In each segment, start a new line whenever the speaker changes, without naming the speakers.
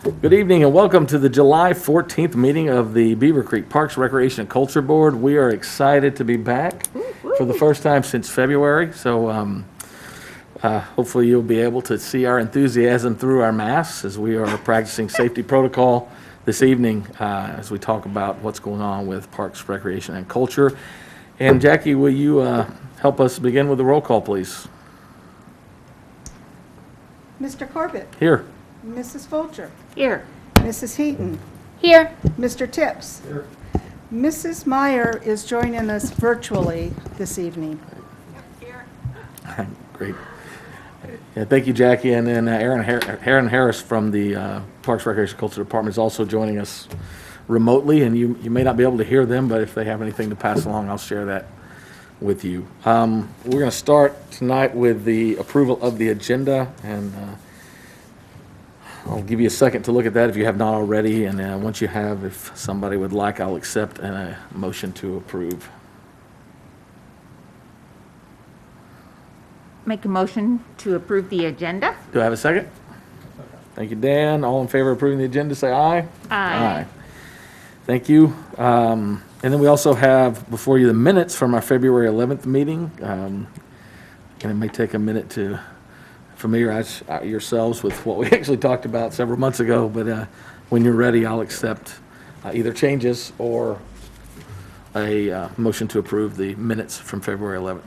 Good evening and welcome to the July 14th meeting of the Beavercreek Parks Recreation and Culture Board. We are excited to be back for the first time since February, so hopefully you'll be able to see our enthusiasm through our masks as we are practicing safety protocol this evening as we talk about what's going on with Parks, Recreation, and Culture. And Jackie, will you help us begin with the roll call, please?
Mr. Corbett.
Here.
Mrs. Fulcher.
Here.
Mrs. Heaton.
Here.
Mr. Tips.
Here.
Mrs. Meyer is joining us virtually this evening.
Great. Yeah, thank you, Jackie. And then Aaron Harris from the Parks, Recreation, Culture Department is also joining us remotely. And you may not be able to hear them, but if they have anything to pass along, I'll share that with you. We're going to start tonight with the approval of the agenda, and I'll give you a second to look at that if you have not already. And once you have, if somebody would like, I'll accept a motion to approve.
Make a motion to approve the agenda.
Do I have a second? Thank you, Dan. All in favor of approving the agenda, say aye.
Aye.
Thank you. And then we also have before you the minutes from our February 11th meeting. And it may take a minute to familiarize yourselves with what we actually talked about several months ago, but when you're ready, I'll accept either changes or a motion to approve the minutes from February 11th.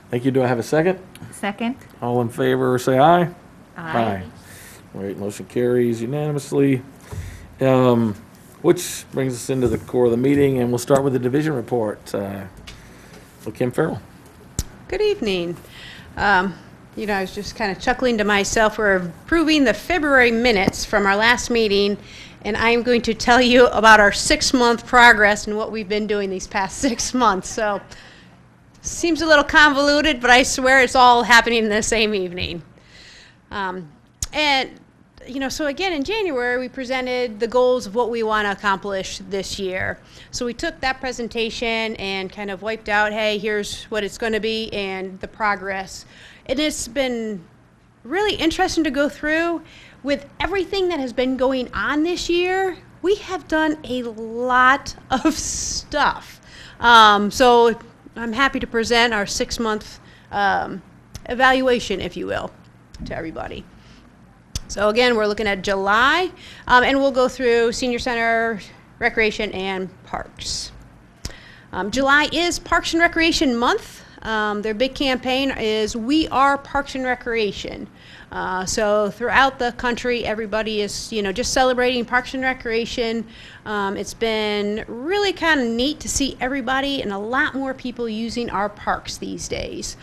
Thank you. Do I have a second?
Second.
All in favor, say aye.
Aye.
Great, motion carries unanimously. Which brings us into the core of the meeting, and we'll start with the division report. Kim Farrell.
Good evening. I was just kind of chuckling to myself. We're approving the February minutes from our last meeting, and I'm going to tell you about our 6-month progress and what we've been doing these past 6 months. So, seems a little convoluted, but I swear it's all happening in the same evening. So again, in January, we presented the goals of what we want to accomplish this year. So we took that presentation and kind of wiped out, hey, here's what it's going to be and the progress. And it's been really interesting to go through. With everything that has been going on this year, we have done a lot of stuff. So I'm happy to present our 6-month evaluation, if you will, to everybody. So again, we're looking at July, and we'll go through Senior Center, Recreation, and Parks. July is Parks and Recreation Month. Their big campaign is We Are Parks and Recreation. So throughout the country, everybody is, just celebrating Parks and Recreation. It's been really kind of neat to see everybody and a lot more people using our parks these days.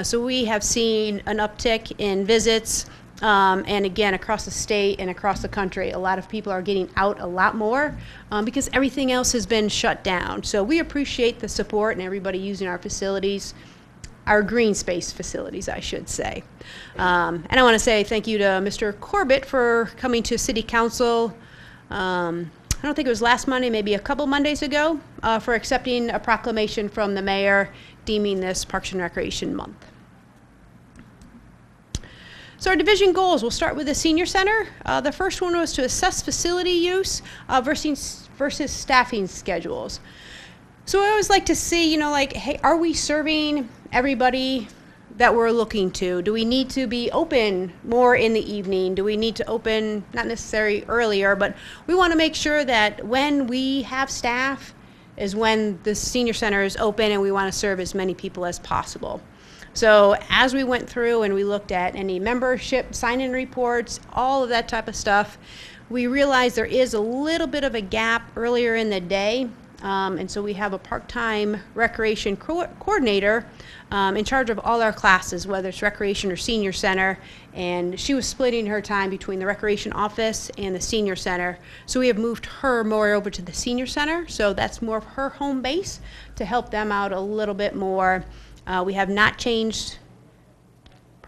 So we have seen an uptick in visits. And again, across the state and across the country, a lot of people are getting out a lot more because everything else has been shut down. So we appreciate the support and everybody using our facilities, our green space facilities, I should say. And I want to say thank you to Mr. Corbett for coming to City Council. I don't think it was last Monday, maybe a couple Mondays ago, for accepting a proclamation from the mayor deeming this Parks and Recreation Month. So our division goals, we'll start with the Senior Center. The first one was to assess facility use versus staffing schedules. So I always like to see, hey, are we serving everybody that we're looking to? Do we need to be open more in the evening? Do we need to open, not necessarily earlier, but we want to make sure that when we have staff is when the Senior Center is open, and we want to serve as many people as possible. So as we went through and we looked at any membership sign-in reports, all of that type of stuff, we realized there is a little bit of a gap earlier in the day. And so we have a part-time recreation coordinator in charge of all our classes, whether it's recreation or senior center. And she was splitting her time between the recreation office and the senior center. So we have moved her more over to the senior center. So that's more of her home base to help them out a little bit more. We have not changed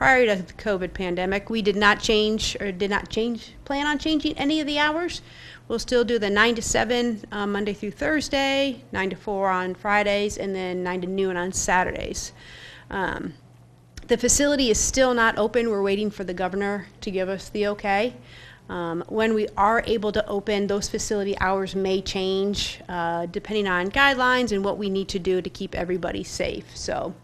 prior to the COVID pandemic, we did not plan on changing any of the hours. We'll still do the 9 to 7 Monday through Thursday, 9 to 4 on Fridays, and then 9 to noon on Saturdays. The facility is still not open. We're waiting for the governor to give us the okay. When we are able to open, those facility hours may change depending on guidelines and what we need to do to keep everybody safe. So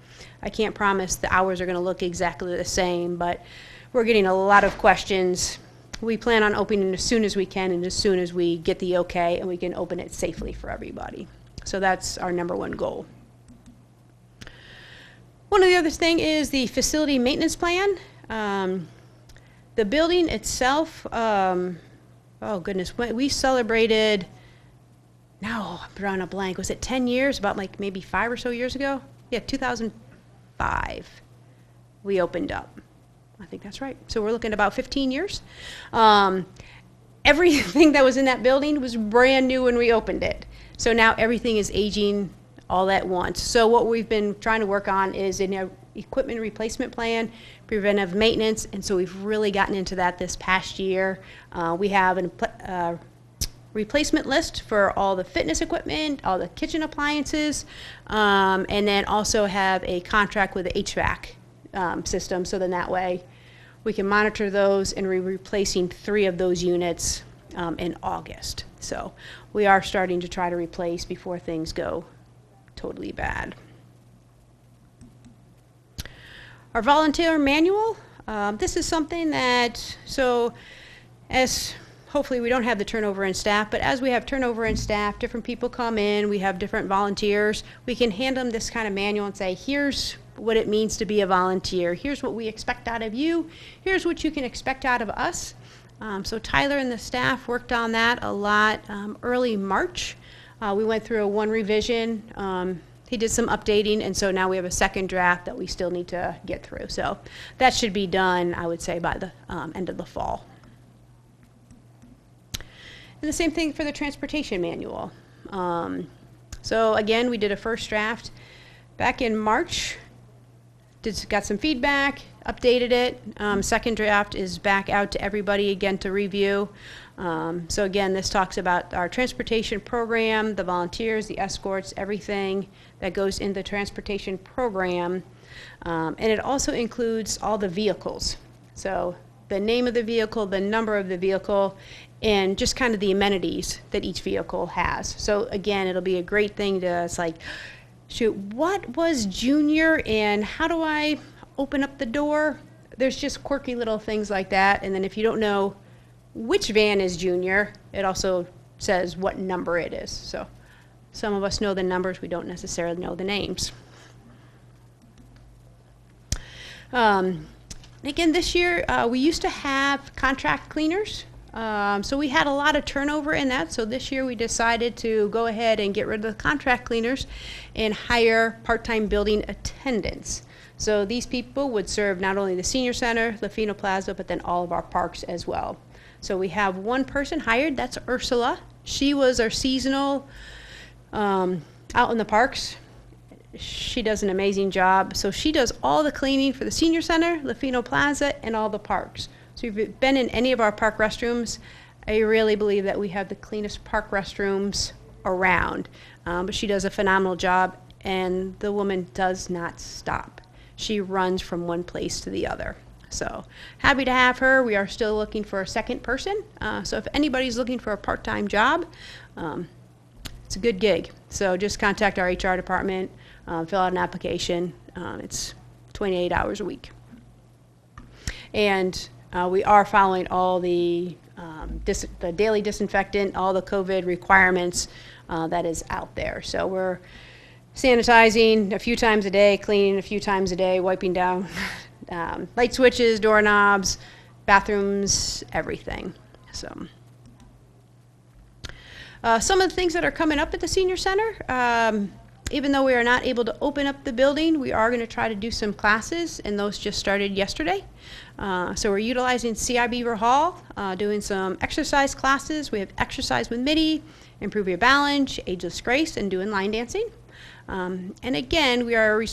I can't promise the hours are going to look exactly the same, but we're getting a lot of questions. We plan on opening as soon as we can and as soon as we get the okay and we can open it safely for everybody. So that's our number one goal. One of the other thing is the facility maintenance plan. The building itself, oh goodness, we celebrated, no, I'm drawing a blank. Was it 10 years? About like maybe 5 or so years ago? Yeah, 2005 we opened up. I think that's right. So we're looking at about 15 years. Everything that was in that building was brand new when we opened it. So now everything is aging all at once. So what we've been trying to work on is an equipment replacement plan, preventive maintenance, and so we've really gotten into that this past year. We have a replacement list for all the fitness equipment, all the kitchen appliances, and then also have a contract with the HVAC system, so then that way we can monitor those, and we're replacing 3 of those units in August. So we are starting to try to replace before things go totally bad. Our volunteer manual, this is something that, so as hopefully we don't have the turnover in staff, but as we have turnover in staff, different people come in, we have different volunteers, we can hand them this kind of manual and say, here's what it means to be a volunteer, here's what we expect out of you, here's what you can expect out of us. So Tyler and the staff worked on that a lot early March. We went through one revision. He did some updating, and so now we have a second draft that we still need to get through. So that should be done, I would say, by the end of the fall. And the same thing for the transportation manual. So again, we did a first draft back in March. Got some feedback, updated it. Second draft is back out to everybody again to review. So again, this talks about our transportation program, the volunteers, the escorts, everything that goes in the transportation program. And it also includes all the vehicles. So the name of the vehicle, the number of the vehicle, and just kind of the amenities that each vehicle has. So again, it'll be a great thing to, it's like, shoot, what was Junior and how do I open up the door? There's just quirky little things like that. And then if you don't know which van is Junior, it also says what number it is. So some of us know the numbers, we don't necessarily know the names. Again, this year we used to have contract cleaners. So we had a lot of turnover in that, so this year we decided to go ahead and get rid of the contract cleaners and hire part-time building attendants. So these people would serve not only the senior center, Lofino Plaza, but then all of our parks as well. So we have one person hired, that's Ursula. She was our seasonal out in the parks. She does an amazing job. So she does all the cleaning for the senior center, Lofino Plaza, and all the parks. So if you've been in any of our park restrooms, I really believe that we have the cleanest park restrooms around. But she does a phenomenal job, and the woman does not stop. She runs from one place to the other. So happy to have her. We are still looking for a second person. So if anybody's looking for a part-time job, it's a good gig. So just contact our HR department, fill out an application. It's 28 hours a week. And we are following all the daily disinfectant, all the COVID requirements that is out there. So we're sanitizing a few times a day, cleaning a few times a day, wiping down light switches, doorknobs, bathrooms, everything. So some of the things that are coming up at the senior center, even though we are not able to open up the building, we are going to try to do some classes, and those just started yesterday. So we're utilizing CI Beaver Hall, doing some exercise classes. We have exercise with MIDI, improve your balance, ageless grace, and doing line dancing. And again, we are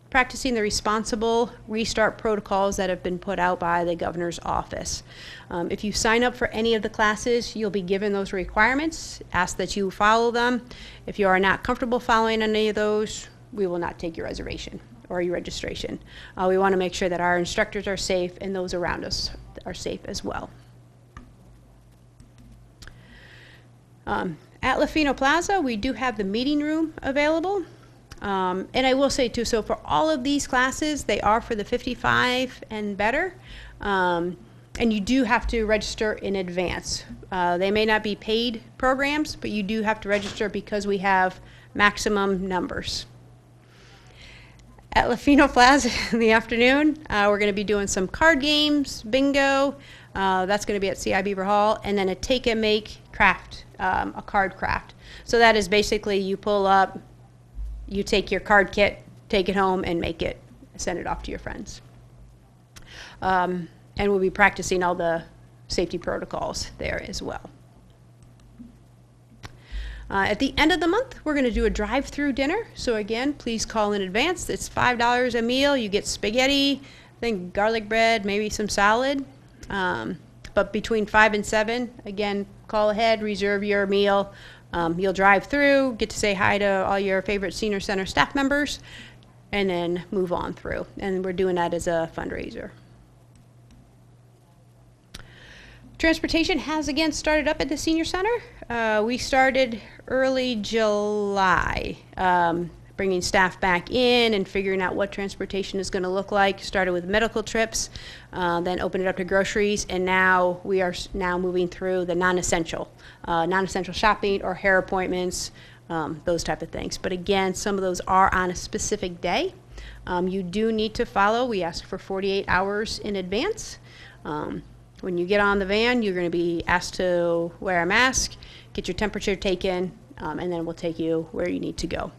practicing the responsible restart protocols that have been put out by the governor's office. If you sign up for any of the classes, you'll be given those requirements. Ask that you follow them. If you are not comfortable following any of those, we will not take your reservation or your registration. We want to make sure that our instructors are safe and those around us are safe as well. At Lofino Plaza, we do have the meeting room available. And I will say too, so for all of these classes, they are for the 55 and better. And you do have to register in advance. They may not be paid programs, but you do have to register because we have maximum numbers. At Lofino Plaza in the afternoon, we're going to be doing some card games, bingo. That's going to be at CI Beaver Hall, and then a take and make craft, a card craft. So that is basically you pull up, you take your card kit, take it home, and make it, send it off to your friends. And we'll be practicing all the safety protocols there as well. At the end of the month, we're going to do a drive-through dinner. So again, please call in advance. It's $5 a meal. You get spaghetti, I think garlic bread, maybe some salad. But between 5 and 7, again, call ahead, reserve your meal. You'll drive through, get to say hi to all your favorite senior center staff members, and then move on through. And we're doing that as a fundraiser. Transportation has again started up at the senior center. We started early July, bringing staff back in and figuring out what transportation is going to look like. Started with medical trips, then opened it up to groceries, and now we are now moving through the non-essential shopping or hair appointments, those type of things. But again, some of those are on a specific day. You do need to follow. We ask for 48 hours in advance. When you get on the van, you're going to be asked to wear a mask, get your temperature taken, and then we'll take you where you need to go.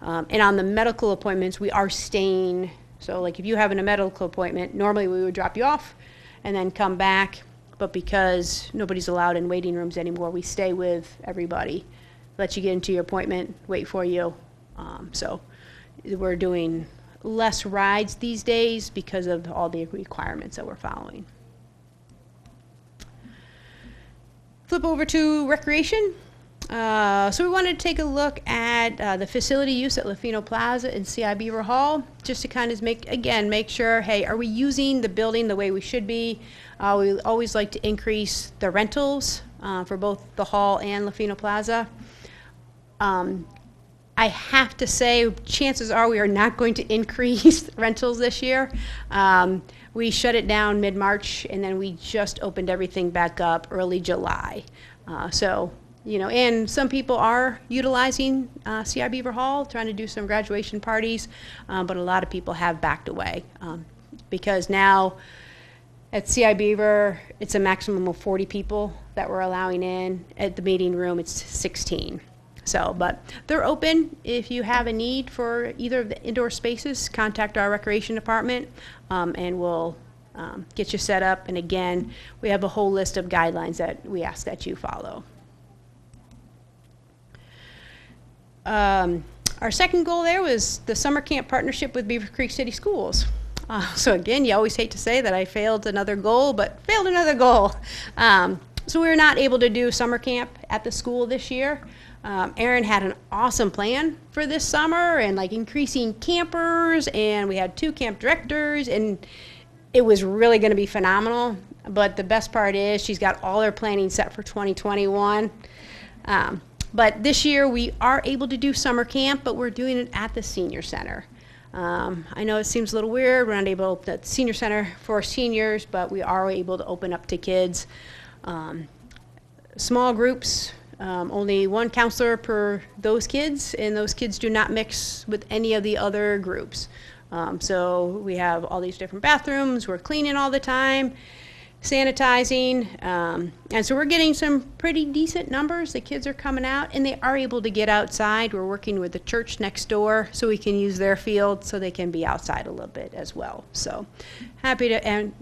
And on the medical appointments, we are staying. So like if you have a medical appointment, normally we would drop you off and then come back. But because nobody's allowed in waiting rooms anymore, we stay with everybody, let you get into your appointment, wait for you. So we're doing less rides these days because of all the requirements that we're following. Flip over to recreation. So we wanted to take a look at the facility use at Lofino Plaza and CI Beaver Hall, just to kind of make sure, hey, are we using the building the way we should be? We always like to increase the rentals for both the hall and Lofino Plaza. I have to say, chances are we are not going to increase rentals this year. We shut it down mid-March, and then we just opened everything back up early July. And some people are utilizing CI Beaver Hall, trying to do some graduation parties, but a lot of people have backed away because now at CI Beaver, it's a maximum of 40 people that we're allowing in. At the meeting room, it's 16. So, but they're open. If you have a need for either of the indoor spaces, contact our recreation department, and we'll get you set up. And again, we have a whole list of guidelines that we ask that you follow. Our second goal there was the summer camp partnership with Beavercreek City Schools. So again, you always hate to say that I failed another goal, but failed another goal. So we were not able to do summer camp at the school this year. Aaron had an awesome plan for this summer and like increasing campers, and we had 2 camp directors, and it was really going to be phenomenal. But the best part is she's got all her planning set for 2021. But this year we are able to do summer camp, but we're doing it at the senior center. I know it seems a little weird. We're not able to open at the senior center for seniors, but we are able to open up to kids. Small groups, only 1 counselor per those kids, and those kids do not mix with any of the other groups. So we have all these different bathrooms. We're cleaning all the time, sanitizing, and so we're getting some pretty decent numbers. The kids are coming out, and they are able to get outside. We're working with the church next door, so we can use their field so they can be outside a little bit as well. So happy to,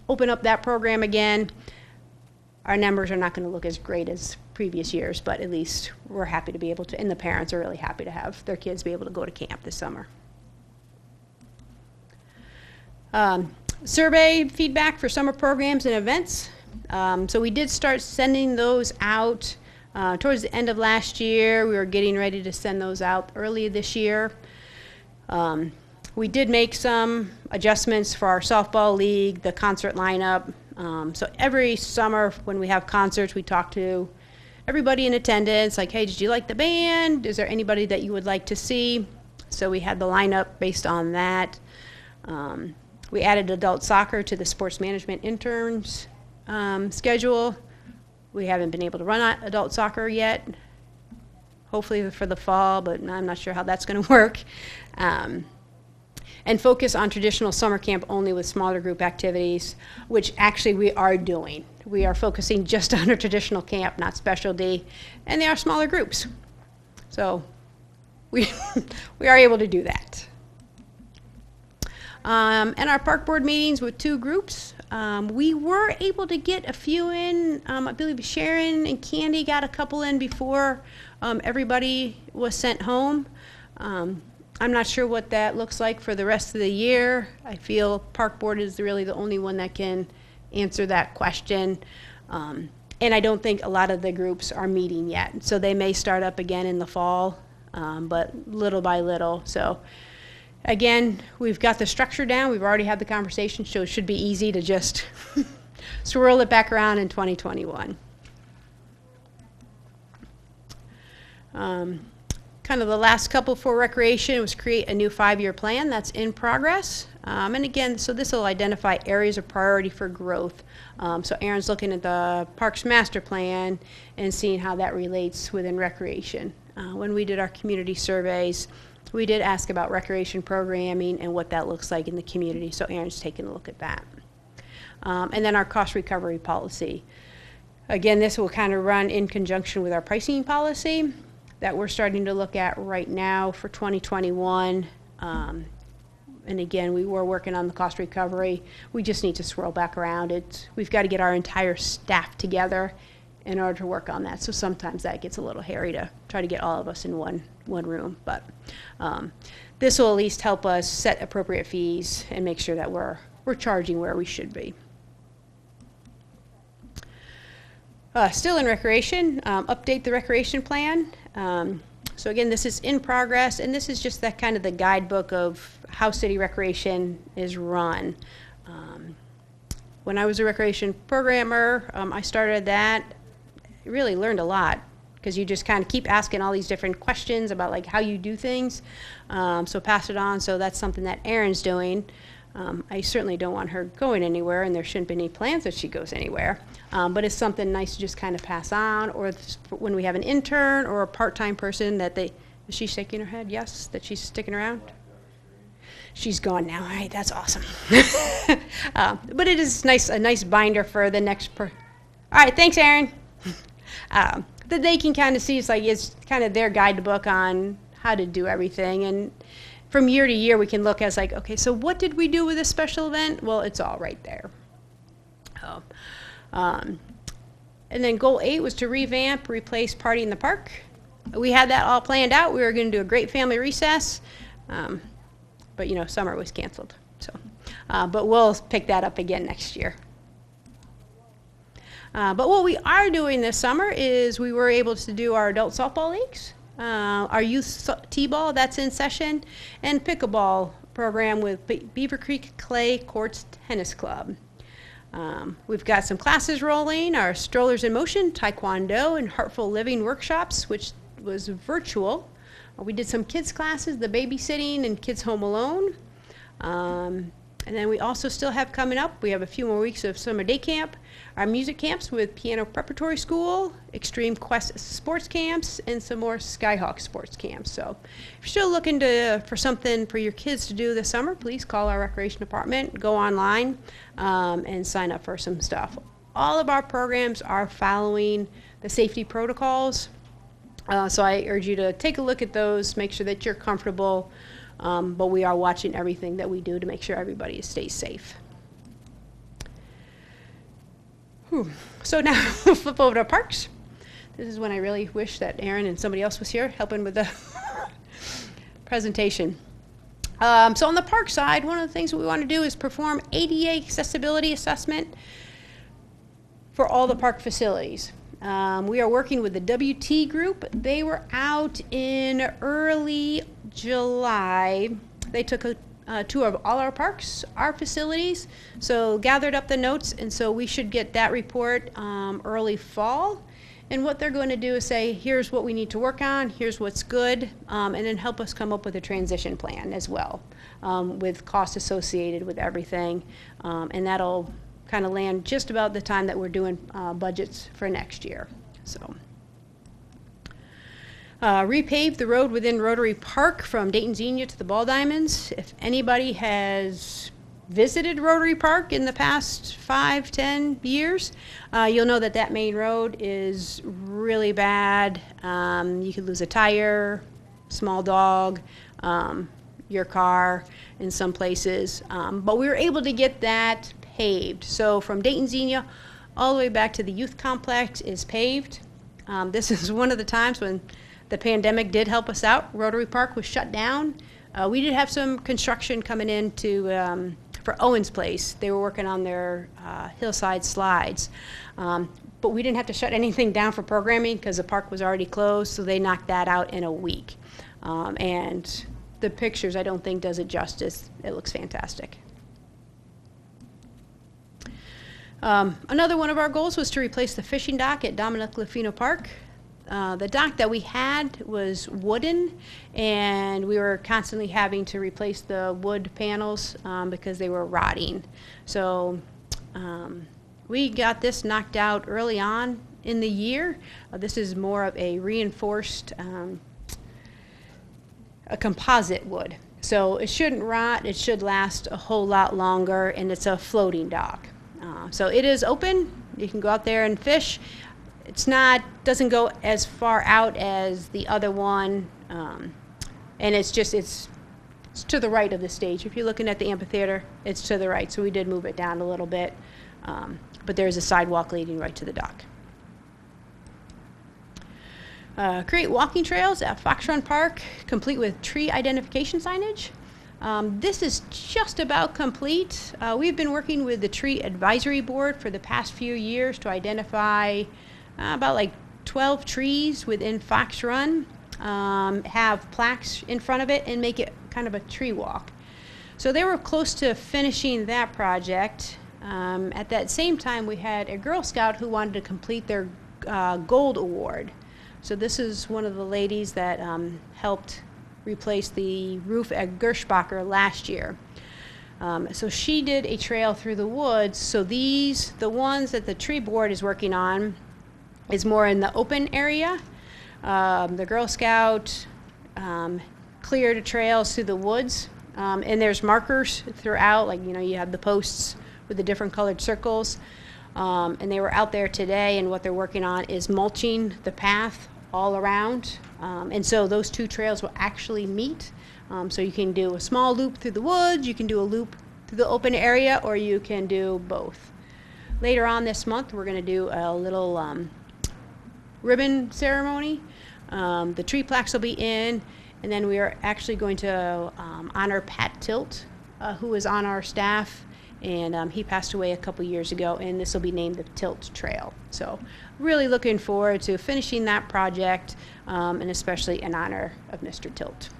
open up that program again. Our numbers are not going to look as great as previous years, but at least we're happy to be able to, and the parents are really happy to have their kids be able to go to camp this summer. Survey feedback for summer programs and events. So we did start sending those out towards the end of last year. We were getting ready to send those out early this year. We did make some adjustments for our softball league, the concert lineup. So every summer when we have concerts, we talk to everybody in attendance, like, hey, did you like the band? Is there anybody that you would like to see? So we had the lineup based on that. We added adult soccer to the sports management interns schedule. We haven't been able to run adult soccer yet, hopefully for the fall, but I'm not sure how that's going to work. And focus on traditional summer camp only with smaller group activities, which actually we are doing. We are focusing just on a traditional camp, not specialty, and they are smaller groups. So we are able to do that. And our park board meetings with 2 groups, we were able to get a few in. I believe Sharon and Candy got a couple in before everybody was sent home. I'm not sure what that looks like for the rest of the year. I feel park board is really the only one that can answer that question. And I don't think a lot of the groups are meeting yet. So they may start up again in the fall, but little by little. So again, we've got the structure down. We've already had the conversation, so it should be easy to just swirl it back around in 2021. Kind of the last couple for recreation was create a new 5-year plan that's in progress. And again, so this will identify areas of priority for growth. So Aaron's looking at the Parks Master Plan and seeing how that relates within recreation. When we did our community surveys, we did ask about recreation programming and what that looks like in the community. So Aaron's taking a look at that. And then our cost recovery policy. Again, this will kind of run in conjunction with our pricing policy that we're starting to look at right now for 2021. And again, we were working on the cost recovery. We just need to swirl back around it. We've got to get our entire staff together in order to work on that. So sometimes that gets a little hairy to try to get all of us in one room. But this will at least help us set appropriate fees and make sure that we're charging where we should be. Still in recreation, update the recreation plan. So again, this is in progress, and this is just that kind of the guidebook of how city recreation is run. When I was a recreation programmer, I started that. I really learned a lot because you just kind of keep asking all these different questions about like how you do things. So pass it on. So that's something that Erin's doing. I certainly don't want her going anywhere, and there shouldn't be any plans that she goes anywhere. But it's something nice to just kind of pass on, or when we have an intern or a part-time person that is she shaking her head? Yes, that she's sticking around? She's gone now. All right, that's awesome. But it is nice, a nice binder for the next All right, thanks, Erin. That they can kind of see, it's kind of their guidebook on how to do everything. And from year to year, we can look as like, okay, so what did we do with this special event? Well, it's all right there. And then goal 8 was to revamp, replace Party in the Park. We had that all planned out. We were going to do a great family recess, but summer was canceled. So, but we'll pick that up again next year. But what we are doing this summer is we were able to do our adult softball leagues. Our youth t-ball, that's in session, and pickleball program with Beavercreek Clay Courts Tennis Club. We've got some classes rolling, our Strollers in Motion, Taekwondo, and Heartful Living workshops, which was virtual. We did some kids classes, the babysitting and kids home alone. And then we also still have coming up, we have a few more weeks of summer day camp, our music camps with Piano Preparatory School, Extreme Quest sports camps, and some more Skyhawk sports camps. So if you're still looking for something for your kids to do this summer, please call our recreation department, go online, and sign up for some stuff. All of our programs are following the safety protocols. So I urge you to take a look at those, make sure that you're comfortable. But we are watching everything that we do to make sure everybody stays safe. So now we'll flip over to parks. This is when I really wish that Erin and somebody else was here helping with the presentation. So on the park side, one of the things that we want to do is perform ADA accessibility assessment for all the park facilities. We are working with the WT group. They were out in early July. They took a tour of all our parks, our facilities, so gathered up the notes, and so we should get that report early fall. And what they're going to do is say, here's what we need to work on, here's what's good, and then help us come up with a transition plan as well, with costs associated with everything. And that'll kind of land just about the time that we're doing budgets for next year. So, repave the road within Rotary Park from Dayton Xenia to the Ball Diamonds. If anybody has visited Rotary Park in the past 5-10 years, you'll know that that main road is really bad. You could lose a tire, small dog, your car in some places. But we were able to get that paved. So from Dayton Xenia all the way back to the youth complex is paved. This is one of the times when the pandemic did help us out. Rotary Park was shut down. We did have some construction coming into for Owen's Place. They were working on their hillside slides. But we didn't have to shut anything down for programming because the park was already closed, so they knocked that out in a week. And the pictures, I don't think, does it justice. It looks fantastic. Another one of our goals was to replace the fishing dock at Dominick Lofino Park. The dock that we had was wooden, and we were constantly having to replace the wood panels because they were rotting. So we got this knocked out early on in the year. This is more of a reinforced a composite wood. So it shouldn't rot, it should last a whole lot longer, and it's a floating dock. So it is open, you can go out there and fish. It's not, doesn't go as far out as the other one, and it's to the right of the stage. If you're looking at the amphitheater, it's to the right, so we did move it down a little bit, but there's a sidewalk leading right to the dock. Create walking trails at Fox Run Park, complete with tree identification signage. This is just about complete. We've been working with the Tree Advisory Board for the past few years to identify about like 12 trees within Fox Run, have plaques in front of it, and make it kind of a tree walk. So they were close to finishing that project. At that same time, we had a Girl Scout who wanted to complete their Gold Award. So this is one of the ladies that helped replace the roof at Gershbacher last year. So she did a trail through the woods. So the ones that the tree board is working on is more in the open area. The Girl Scout cleared trails through the woods, and there's markers throughout, like, you know, you have the posts with the different colored circles, and they were out there today, and what they're working on is mulching the path all around, and so those two trails will actually meet. So you can do a small loop through the woods, you can do a loop through the open area, or you can do both. Later on this month, we're going to do a little ribbon ceremony. The tree plaques will be in, and then we are actually going to honor Pat Tilt, who was on our staff, and he passed away a couple years ago, and this will be named the Tilt Trail. So really looking forward to finishing that project, and especially in honor of Mr. Tilt.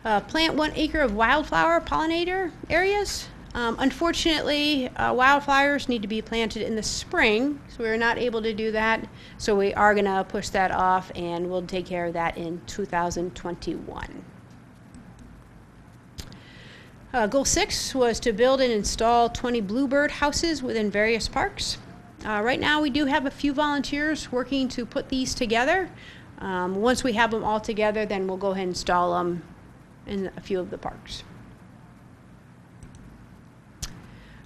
Plant 1 acre of wildflower pollinator areas. Unfortunately, wildflowers need to be planted in the spring, so we're not able to do that. So we are going to push that off, and we'll take care of that in 2021. Goal 6 was to build and install 20 bluebird houses within various parks. Right now we do have a few volunteers working to put these together. Once we have them all together, then we'll go ahead and install them in a few of the parks.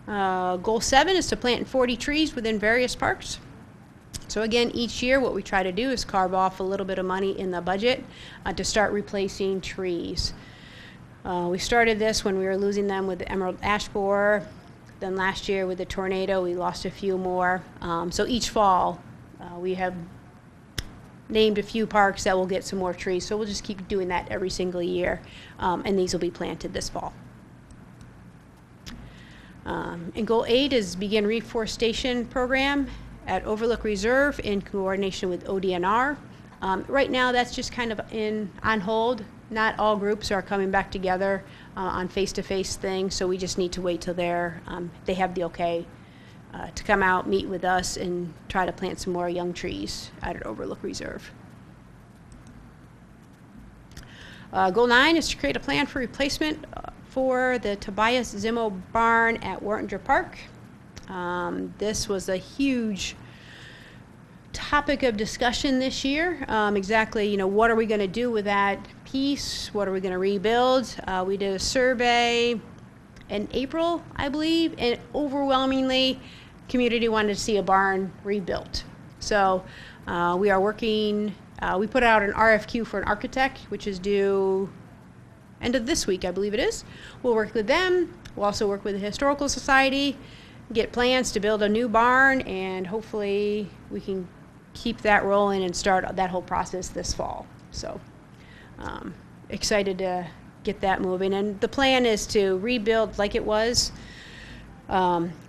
Goal 7 is to plant 40 trees within various parks. So again, each year what we try to do is carve off a little bit of money in the budget to start replacing trees. We started this when we were losing them with the emerald ash borer. Then last year with the tornado, we lost a few more. So each fall, we have named a few parks that will get some more trees. So we'll just keep doing that every single year, and these will be planted this fall. And Goal 8 is begin reforestation program at Overlook Reserve in coordination with ODNR. Right now, that's just kind of on hold. Not all groups are coming back together on face-to-face things, so we just need to wait till they have the okay to come out, meet with us, and try to plant some more young trees out at Overlook Reserve. Goal 9 is to create a plan for replacement for the Tobias-Zimmer barn at Wartinger Park. This was a huge topic of discussion this year. Exactly, what are we going to do with that piece? What are we going to rebuild? We did a survey in April, I believe, and overwhelmingly, community wanted to see a barn rebuilt. So we are working. We put out an RFQ for an architect, which is due end of this week, I believe it is. We'll work with them. We'll also work with the Historical Society, get plans to build a new barn, and hopefully we can keep that rolling and start that whole process this fall. So excited to get that moving. And the plan is to rebuild like it was.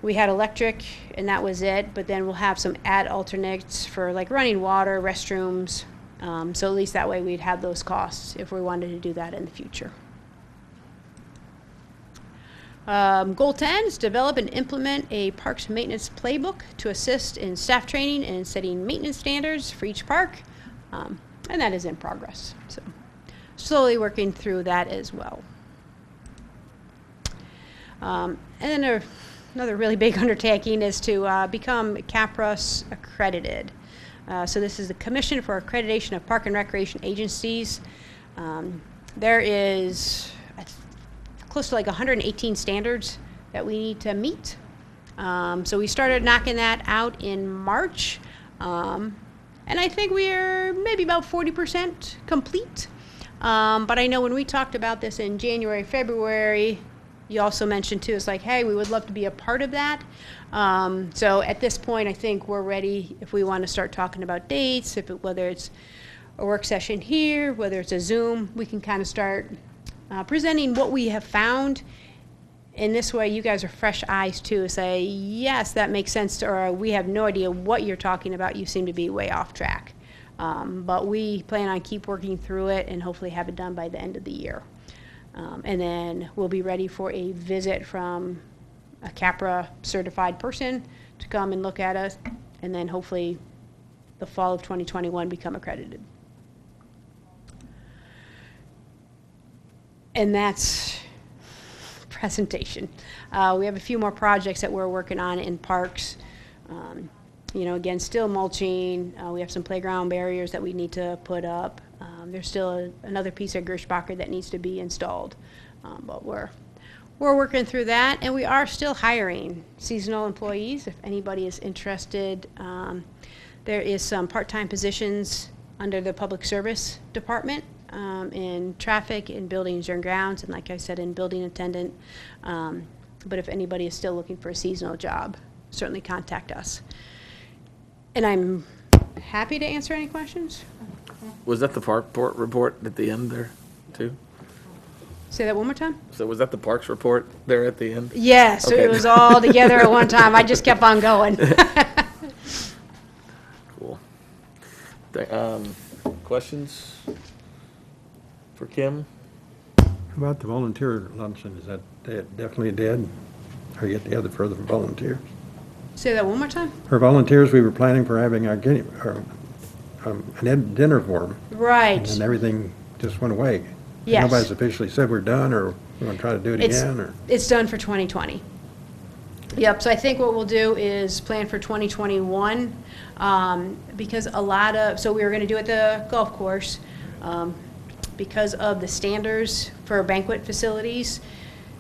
We had electric and that was it, but then we'll have some add alternates for like running water, restrooms. So at least that way we'd have those costs if we wanted to do that in the future. Goal 10 is develop and implement a parks maintenance playbook to assist in staff training and setting maintenance standards for each park. And that is in progress. So slowly working through that as well. And then another really big undertaking is to become CAPRA accredited. So this is the Commission for Accreditation of Park and Recreation Agencies. There is close to like 118 standards that we need to meet. So we started knocking that out in March. And I think we're maybe about 40% complete. But I know when we talked about this in January, February, you also mentioned too, it's like, hey, we would love to be a part of that. So at this point, I think we're ready if we want to start talking about dates, whether it's a work session here, whether it's a Zoom, we can kind of start presenting what we have found. In this way, you guys are fresh eyes too, say, yes, that makes sense, or we have no idea what you're talking about. You seem to be way off track. But we plan on keep working through it and hopefully have it done by the end of the year. And then we'll be ready for a visit from a CAPRA certified person to come and look at us, and then hopefully the fall of 2021 become accredited. And that's presentation. We have a few more projects that we're working on in parks. Again, still mulching. We have some playground barriers that we need to put up. There's still another piece of Gershbacher that needs to be installed. But we're working through that, and we are still hiring seasonal employees. If anybody is interested, there is some part-time positions under the Public Service Department in traffic, in buildings and grounds, and like I said, in building attendant. But if anybody is still looking for a seasonal job, certainly contact us. And I'm happy to answer any questions.
Was that the park report at the end there, too?
Say that one more time?
So was that the parks report there at the end?
Yes,
Okay.
It was all together at one time. I just kept on going.
Cool. Questions for Kim?
How about the volunteer luncheon? Is that definitely dead? Or get together for the volunteers?
Say that one more time?
For volunteers, we were planning for having a dinner for them.
Right.
And everything just went away.
Yes.
Nobody's officially said we're done, or we're going to try to do it again, or?
It's done for 2020. Yep, so I think what we'll do is plan for 2021, because so we were going to do it at the golf course, because of the standards for banquet facilities,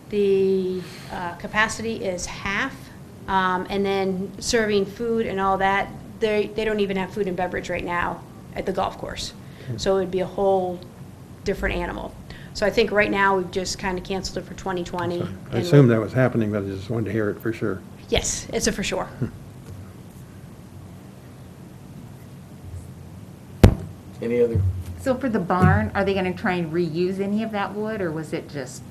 the capacity is half, and then serving food and all that, they don't even have food and beverage right now at the golf course. So it would be a whole different animal. So I think right now we've just kind of canceled it for 2020.
I assumed that was happening, but I just wanted to hear it for sure.
Yes, it's a for sure.
Any other?
So for the barn, are they going to try and reuse any of that wood, or was it just?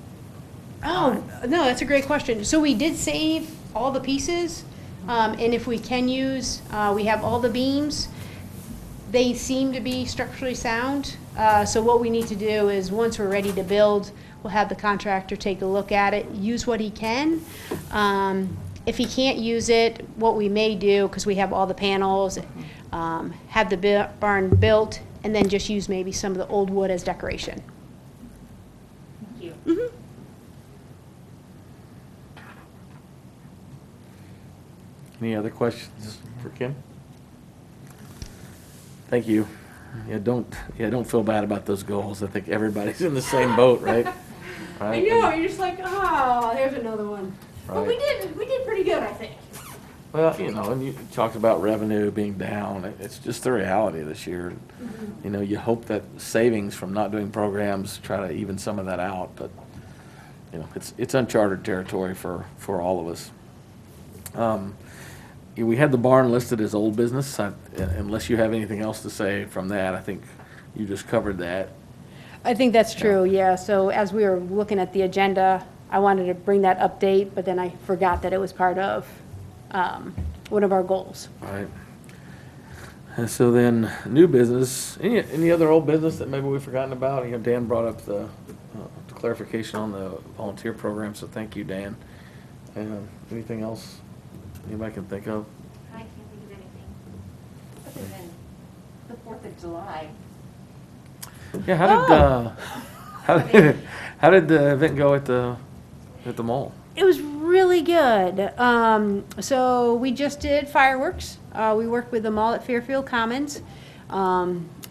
Oh, no, that's a great question. So we did save all the pieces, and if we can use, we have all the beams. They seem to be structurally sound. So what we need to do is, once we're ready to build, we'll have the contractor take a look at it, use what he can. If he can't use it, what we may do, because we have all the panels, have the barn built, and then just use maybe some of the old wood as decoration.
Thank you.
Any other questions for Kim? Thank you. Yeah, don't feel bad about those goals. I think everybody's in the same boat, right?
I know, you're just like, oh, there's another one. But we
Right.
did pretty good, I think.
Well, and you talked about revenue being down. It's just the reality this year. You hope that savings from not doing programs try to even some of that out, but, it's uncharted territory for all of us. We had the barn listed as old business. Unless you have anything else to say from that, I think you just covered that.
I think that's true, yeah. So as we were looking at the agenda, I wanted to bring that update, but then I forgot that it was part of one of our goals.
All right. And so then, new business, any other old business that maybe we've forgotten about? Dan brought up the clarification on the volunteer program, so thank you, Dan. Anything else anybody can think of?
I can't think of anything other than the 4th of July.
Yeah, how did the event go at the mall?
It was really good. So we just did fireworks. We worked with the mall at Fairfield Commons.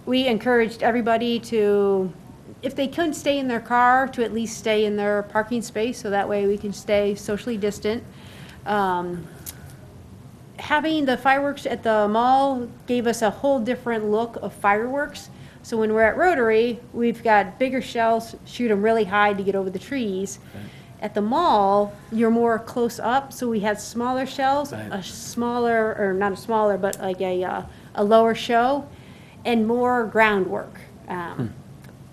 We encouraged everybody to, if they couldn't stay in their car, to at least stay in their parking space, so that way we can stay socially distant. Having the fireworks at the mall gave us a whole different look of fireworks. So when we're at Rotary, we've got bigger shells, shoot them really high to get over the trees.
Okay.
At the mall, you're more close up, so we had smaller shells,
Right.
a smaller, or not a smaller, but like a lower show, and more groundwork,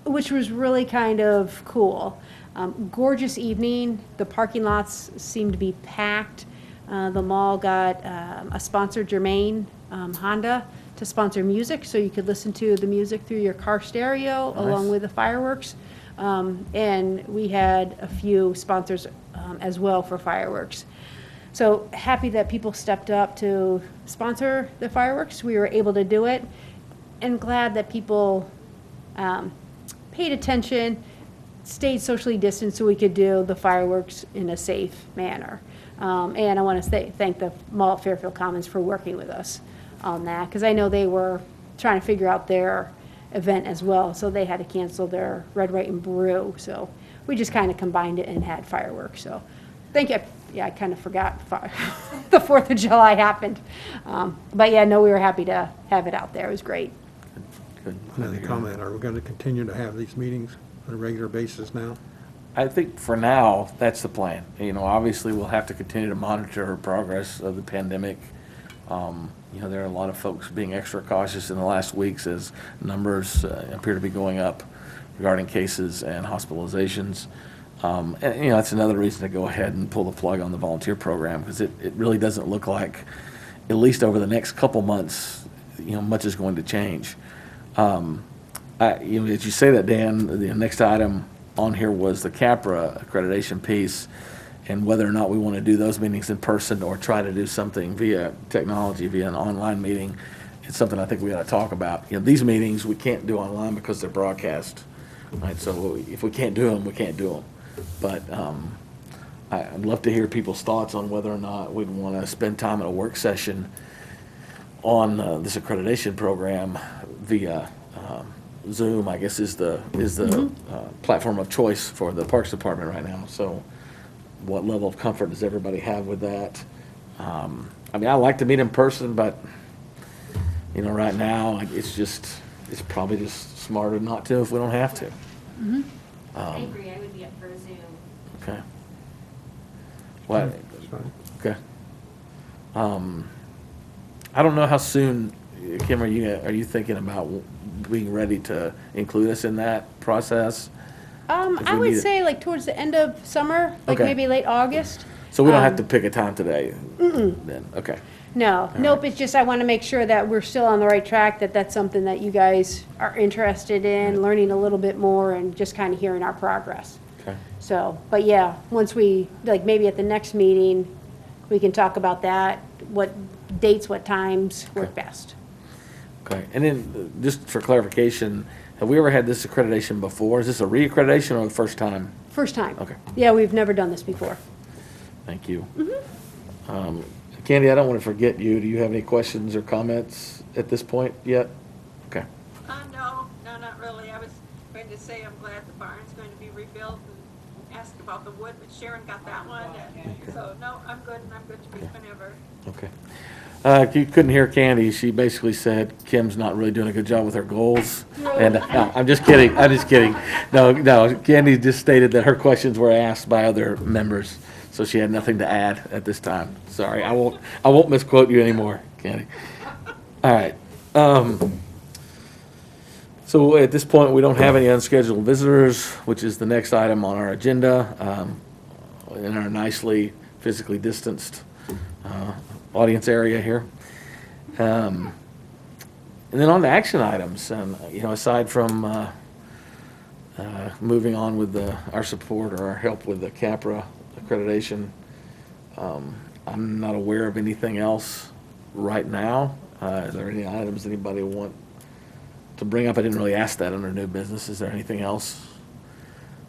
which was really kind of cool. Gorgeous evening. The parking lots seemed to be packed. The mall got a sponsor, Germain Honda, to sponsor music, so you could listen to the music through your car stereo along
Nice.
with the fireworks. And we had a few sponsors as well for fireworks. So happy that people stepped up to sponsor the fireworks. We were able to do it, and glad that people paid attention, stayed socially distant so we could do the fireworks in a safe manner. And I want to thank the mall at Fairfield Commons for working with us on that, because I know they were trying to figure out their event as well, so they had to cancel their Red, White, and Blue. So we just kind of combined it and had fireworks. So thank you. Yeah, I kind of forgot the 4th of July happened. But yeah, no, we were happy to have it out there. It was great.
Good.
Another comment, are we going to continue to have these meetings on a regular basis now?
I think for now, that's the plan. Obviously, we'll have to continue to monitor progress of the pandemic. There are a lot of folks being extra cautious in the last weeks as numbers appear to be going up regarding cases and hospitalizations. And that's another reason to go ahead and pull the plug on the volunteer program, because it really doesn't look like, at least over the next couple months, much is going to change. As you say that, Dan, the next item on here was the CAPRA accreditation piece, and whether or not we want to do those meetings in person or try to do something via technology, via an online meeting. It's something I think we ought to talk about. These meetings we can't do online because they're broadcast, right? So if we can't do them, we can't do them. But I'd love to hear people's thoughts on whether or not we'd want to spend time in a work session on this accreditation program via Zoom, I guess, is the platform of choice for the Parks Department right now. So what level of comfort does everybody have with that? I like to meet in person, but, right now, it's probably just smarter not to if we don't have to.
I agree, I would be up for a Zoom.
Okay. What?
That's fine.
Okay. I don't know how soon Kim, are you thinking about being ready to include us in that process? If
I
we
would
need it.
say like towards the end of summer, like
Okay.
maybe late August.
So we don't have to pick a time today? Then, okay.
No, nope, it's just I want to make sure that we're still on the right track, that that's something that you guys are interested in, learning a little bit more and just kind of hearing our progress.
Okay.
So, but yeah, once we, like maybe at the next meeting, we can talk about that, what dates, what times work best.
Okay. And then, just for clarification, have we ever had this accreditation before? Is this a reaccreditation or the first time?
First time.
Okay.
Yeah, we've never done this before.
Thank you. Candy, I don't want to forget you. Do you have any questions or comments at this point yet? Okay.
No, not really. I was going to say I'm glad the barn's going to be rebuilt and ask about the wood, but Sharon got that one. And so, no, I'm good, and I'm good to be whenever.
Okay. You couldn't hear Candy. She basically said Kim's not really doing a good job with her goals. And no, I'm just kidding. I'm just kidding. No. Candy just stated that her questions were asked by other members, so she had nothing to add at this time. Sorry, I won't misquote you anymore, Candy. All right. So at this point, we don't have any unscheduled visitors, which is the next item on our agenda, in our nicely physically distanced audience area here. And then on to action items, and aside from moving on with our support or our help with the CAPRA accreditation, I'm not aware of anything else right now. Is there any items anybody want to bring up? I didn't really ask that under new business. Is there anything else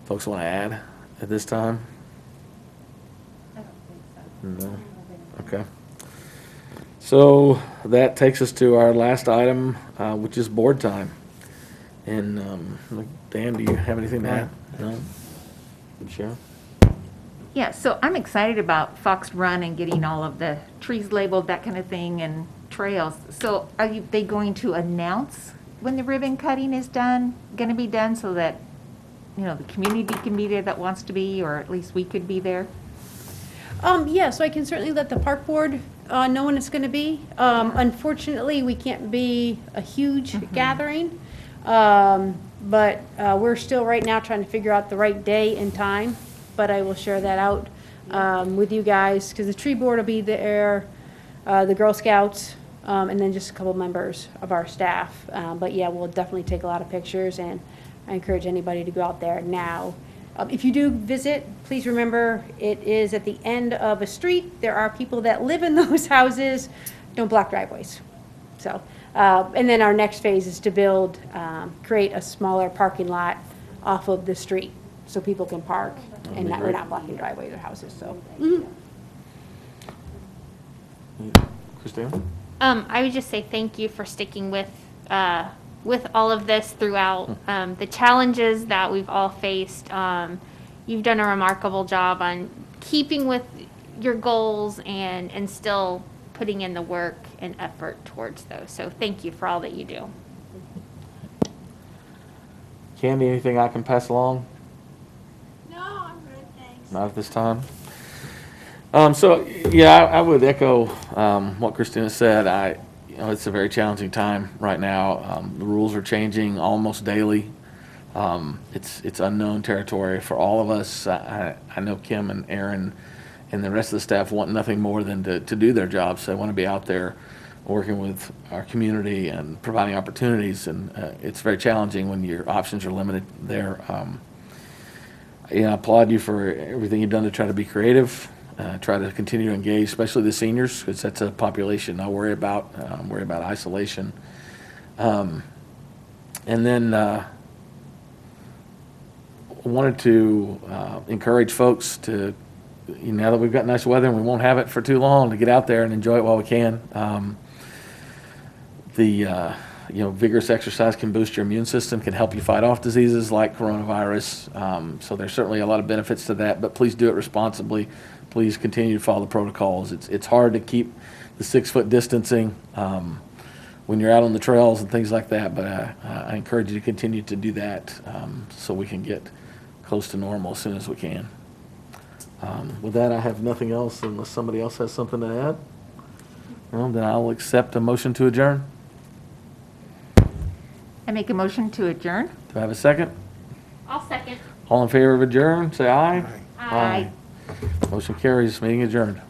folks want to add at this time?
I don't think so.
No? Okay. So that takes us to our last item, which is board time. And Dan, do you have anything to add? No? Sharon?
Yeah, so I'm excited about Fox Run and getting all of the trees labeled, that kind of thing, and trails. So they going to announce when the ribbon cutting is going to be done, so that, the community can be there that wants to be, or at least we could be there?
Yeah, so I can certainly let the park board know when it's going to be. Unfortunately, we can't be a huge gathering, but we're still right now trying to figure out the right day and time. But I will share that out with you guys, because the tree board will be there, the Girl Scouts, and then just a couple members of our staff. But yeah, we'll definitely take a lot of pictures, and I encourage anybody to go out there now. If you do visit, please remember it is at the end of a street. There are people that live in those houses. Don't block driveways. So, and then our next phase is to create a smaller parking lot off of the street so people can park and we're not blocking driveways or houses. So,
Christina?
I would just say thank you for sticking with all of this throughout the challenges that we've all faced. You've done a remarkable job on keeping with your goals and still putting in the work and effort towards those. So thank you for all that you do.
Candy, anything I can pass along?
No, I'm good, thanks.
Not at this time. So, yeah, I would echo what Christina said. It's a very challenging time right now. The rules are changing almost daily. It's unknown territory for all of us. I know Kim and Aaron and the rest of the staff want nothing more than to do their jobs. They want to be out there working with our community and providing opportunities, and it's very challenging when your options are limited there. I applaud you for everything you've done to try to be creative, try to continue to engage, especially the seniors, because that's a population I worry about. Worry about isolation. And then I wanted to encourage folks to, now that we've got nice weather and we won't have it for too long, to get out there and enjoy it while we can. Vigorous exercise can boost your immune system, can help you fight off diseases like coronavirus. So there's certainly a lot of benefits to that, but please do it responsibly. Please continue to follow the protocols. It's hard to keep the 6-foot distancing when you're out on the trails and things like that, but I encourage you to continue to do that so we can get close to normal as soon as we can. With that, I have nothing else unless somebody else has something to add. Well, then I'll accept a motion to adjourn.
I make a motion to adjourn.
Do I have a second?
I'll second.
All in favor of adjourn, say aye.
Aye.
Motion carries, meeting adjourned.